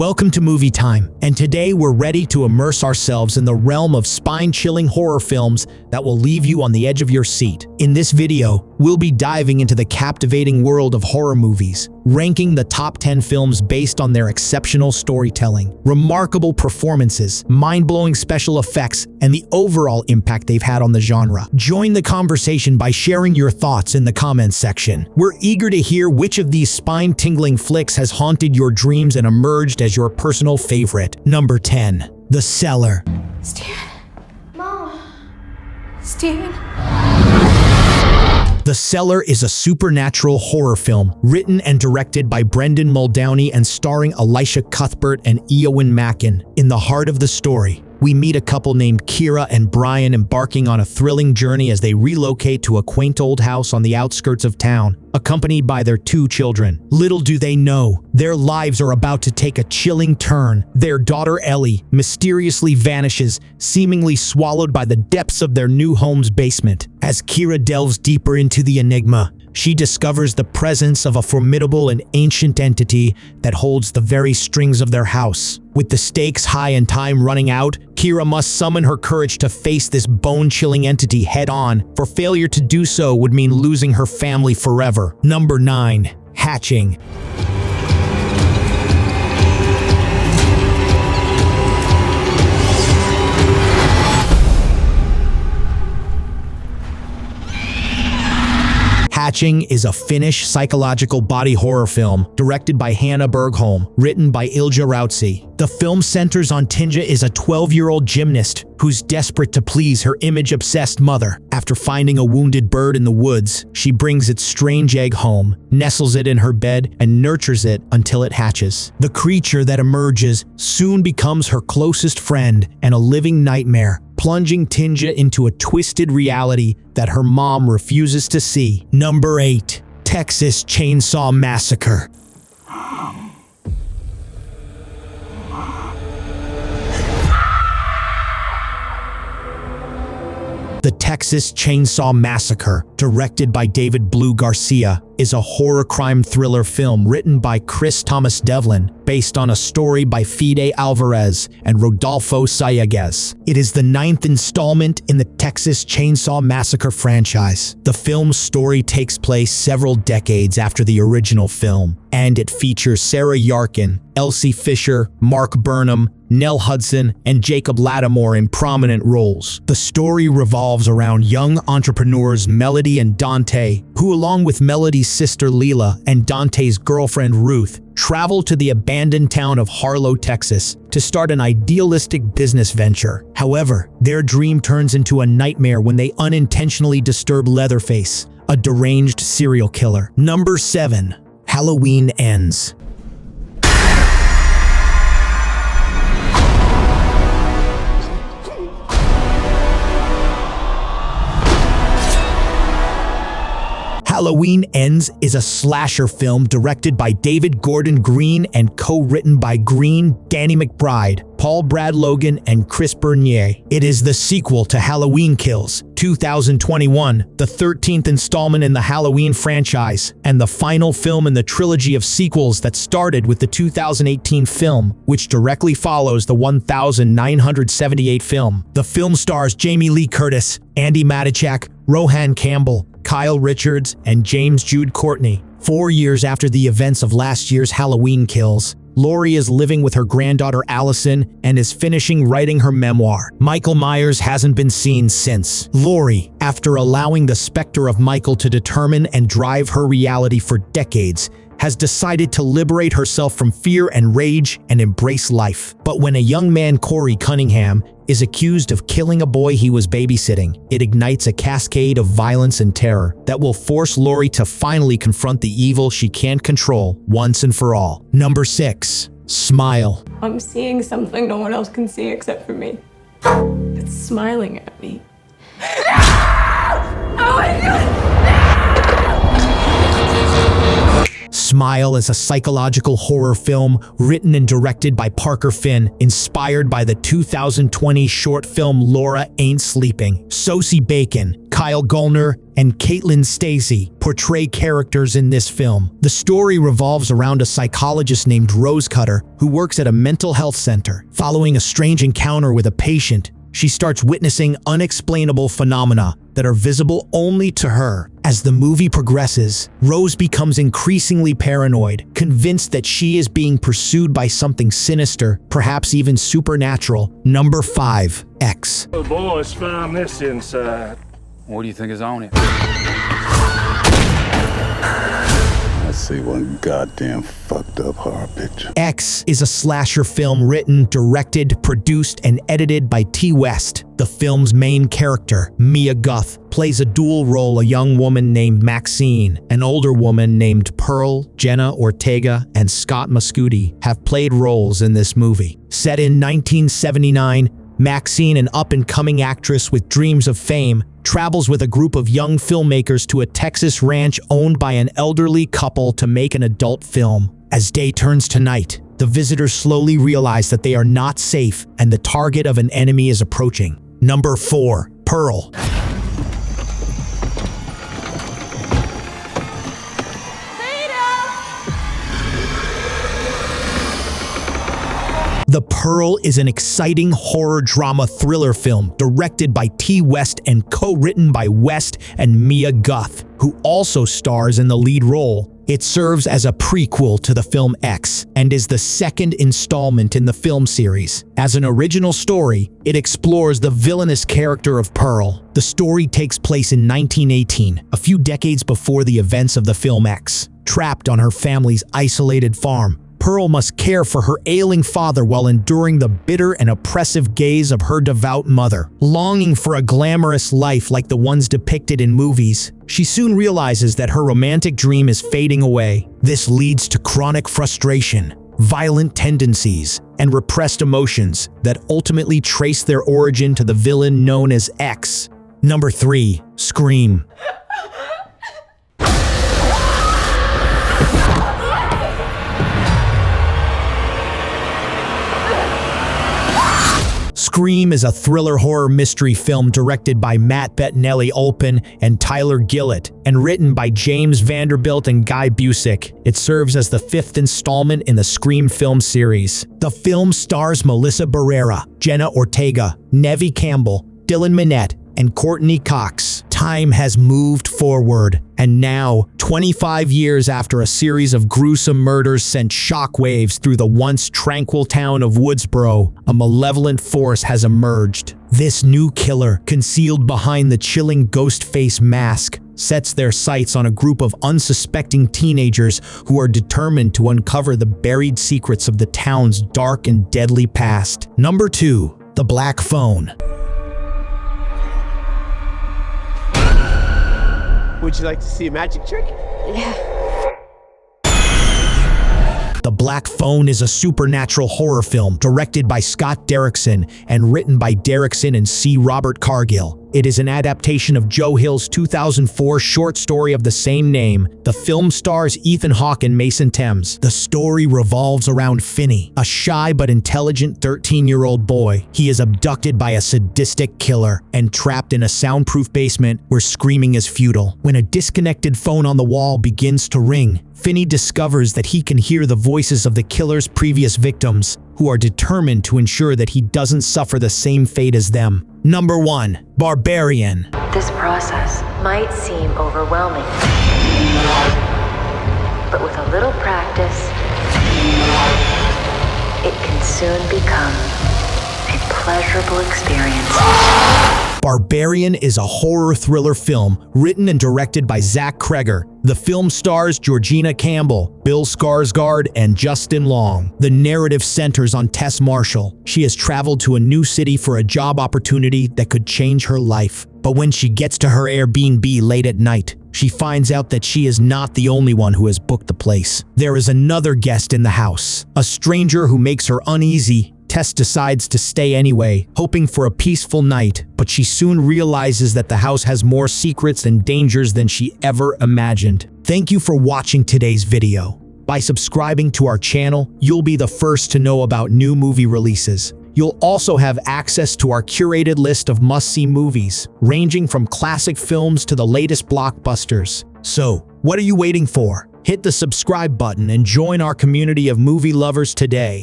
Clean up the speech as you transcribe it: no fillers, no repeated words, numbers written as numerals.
Welcome to Movie Time, and today we're ready to immerse ourselves in the realm of spine-chilling horror films that will leave you on the edge of your seat. In this video, we'll be diving into the captivating world of horror movies, ranking the top 10 films based on their exceptional storytelling, remarkable performances, mind-blowing special effects, and the overall impact they've had on the genre. Join the conversation by sharing your thoughts in the comments section. We're eager to hear which of these spine-tingling flicks has haunted your dreams and emerged as your personal favorite. Number 10. The Cellar. Steven. Mom. Steven. The Cellar is a supernatural horror film written and directed by Brendan Muldowney and starring Elisha Cuthbert and Eowyn Mackin. In the heart of the story, we meet a couple named Kira and Brian embarking on a thrilling journey as they relocate to a quaint old house on the outskirts of town, accompanied by their 2 children. Little do they know, their lives are about to take a chilling turn. Their daughter Ellie mysteriously vanishes, seemingly swallowed by the depths of their new home's basement. As Kira delves deeper into the enigma, she discovers the presence of a formidable and ancient entity that holds the very strings of their house. With the stakes high and time running out, Kira must summon her courage to face this bone-chilling entity head-on, for failure to do so would mean losing her family forever. Number 9. Hatching. Hatching is a Finnish psychological body horror film directed by Hanna Bergholm, written by Ilja Rautsi. The film centers on Tinja is a 12-year-old gymnast who's desperate to please her image-obsessed mother. After finding a wounded bird in the woods, she brings its strange egg home, nestles it in her bed, and nurtures it until it hatches. The creature that emerges soon becomes her closest friend and a living nightmare, plunging Tinja into a twisted reality that her mom refuses to see. Number 8. Texas Chainsaw Massacre. The Texas Chainsaw Massacre, directed by David Blue Garcia, is a horror crime thriller film written by Chris Thomas Devlin, based on a story by Fede Alvarez and Rodolfo Sayagues. It is the 9th installment in the Texas Chainsaw Massacre franchise. The film's story takes place several decades after the original film, and it features Sarah Yarkin, Elsie Fisher, Mark Burnham, Nell Hudson, and Jacob Lattimore in prominent roles. The story revolves around young entrepreneurs Melody and Dante, who along with Melody's sister Leela and Dante's girlfriend Ruth, travel to the abandoned town of Harlow, Texas, to start an idealistic business venture. However, their dream turns into a nightmare when they unintentionally disturb Leatherface, a deranged serial killer. Number 7. Halloween Ends. Halloween Ends is a slasher film directed by David Gordon Green and co-written by Green, Danny McBride, Paul Brad Logan, and Chris Bernier. It is the sequel to Halloween Kills, 2021, the 13th installment in the Halloween franchise, and the final film in the trilogy of sequels that started with the 2018 film, which directly follows the 1978 film. The film stars Jamie Lee Curtis, Andy Matichak, Rohan Campbell, Kyle Richards, and James Jude Courtney. 4 years after the events of last year's Halloween Kills, Laurie is living with her granddaughter Allison and is finishing writing her memoir. Michael Myers hasn't been seen since. Laurie, after allowing the specter of Michael to determine and drive her reality for decades, has decided to liberate herself from fear and rage and embrace life. But when a young man, Corey Cunningham, is accused of killing a boy he was babysitting, it ignites a cascade of violence and terror that will force Laurie to finally confront the evil she can't control once and for all. Number 6. Smile. I'm seeing something no one else can see except for me. It's smiling at me. Oh my God! Smile is a psychological horror film written and directed by Parker Finn, inspired by the 2020 short film Laura Ain't Sleeping. Sosie Bacon, Kyle Gallner, and Caitlin Stacey portray characters in this film. The story revolves around a psychologist named Rose Cutter who works at a mental health center. Following a strange encounter with a patient, she starts witnessing unexplainable phenomena that are visible only to her. As the movie progresses, Rose becomes increasingly paranoid, convinced that she is being pursued by something sinister, perhaps even supernatural. Number 5. X. The boys found this inside. What do you think is on it? I see one goddamn fucked up horror picture. X is a slasher film written, directed, produced, and edited by T. West. The film's main character, Mia Goth, plays a dual role: a young woman named Maxine, an older woman named Pearl. Jenna Ortega and Scott Mescudi have played roles in this movie. Set in 1979, Maxine, an up-and-coming actress with dreams of fame, travels with a group of young filmmakers to a Texas ranch owned by an elderly couple to make an adult film. As day turns to night, the visitors slowly realize that they are not safe and the target of an enemy is approaching. Number 4. Pearl. The Pearl is an exciting horror drama thriller film directed by T. West and co-written by West and Mia Goth, who also stars in the lead role. It serves as a prequel to the film X and is the second installment in the film series. As an original story, it explores the villainous character of Pearl. The story takes place in 1918, a few decades before the events of the film X. Trapped on her family's isolated farm, Pearl must care for her ailing father while enduring the bitter and oppressive gaze of her devout mother. Longing for a glamorous life like the ones depicted in movies, she soon realizes that her romantic dream is fading away. This leads to chronic frustration, violent tendencies, and repressed emotions that ultimately trace their origin to the villain known as X. Number 3. Scream. Scream is a thriller horror mystery film directed by Matt Bettinelli-Olpin and Tyler Gillett, and written by James Vanderbilt and Guy Busick. It serves as the 5th installment in the Scream film series. The film stars Melissa Barrera, Jenna Ortega, Neve Campbell, Dylan Minnette, and Courtney Cox. Time has moved forward, and now, 25 years after a series of gruesome murders sent shockwaves through the once tranquil town of Woodsboro, a malevolent force has emerged. This new killer, concealed behind the chilling ghost face mask, sets their sights on a group of unsuspecting teenagers who are determined to uncover the buried secrets of the town's dark and deadly past. Number 2. The Black Phone. Would you like to see a magic trick? The Black Phone is a supernatural horror film directed by Scott Derrickson and written by Derrickson and C. Robert Cargill. It is an adaptation of Joe Hill's 2004 short story of the same name. The film stars Ethan Hawke and Mason Thames. The story revolves around Finney, a shy but intelligent 13-year-old boy. He is abducted by a sadistic killer and trapped in a soundproof basement where screaming is futile. When a disconnected phone on the wall begins to ring, Finney discovers that he can hear the voices of the killer's previous victims, who are determined to ensure that he doesn't suffer the same fate as them. Number 1. Barbarian. This process might seem overwhelming, but with a little practice, it can soon become a pleasurable experience. Barbarian is a horror thriller film written and directed by Zach Kreger. The film stars Georgina Campbell, Bill Skarsgård, and Justin Long. The narrative centers on Tess Marshall. She has traveled to a new city for a job opportunity that could change her life. But when she gets to her Airbnb late at night, she finds out that she is not the only one who has booked the place. There is another guest in the house, a stranger who makes her uneasy, Tess decides to stay anyway, hoping for a peaceful night, but she soon realizes that the house has more secrets and dangers than she ever imagined. Thank you for watching today's video. By subscribing to our channel, you'll be the first to know about new movie releases. You'll also have access to our curated list of must-see movies, ranging from classic films to the latest blockbusters. So, what are you waiting for? Hit the subscribe button and join our community of movie lovers today.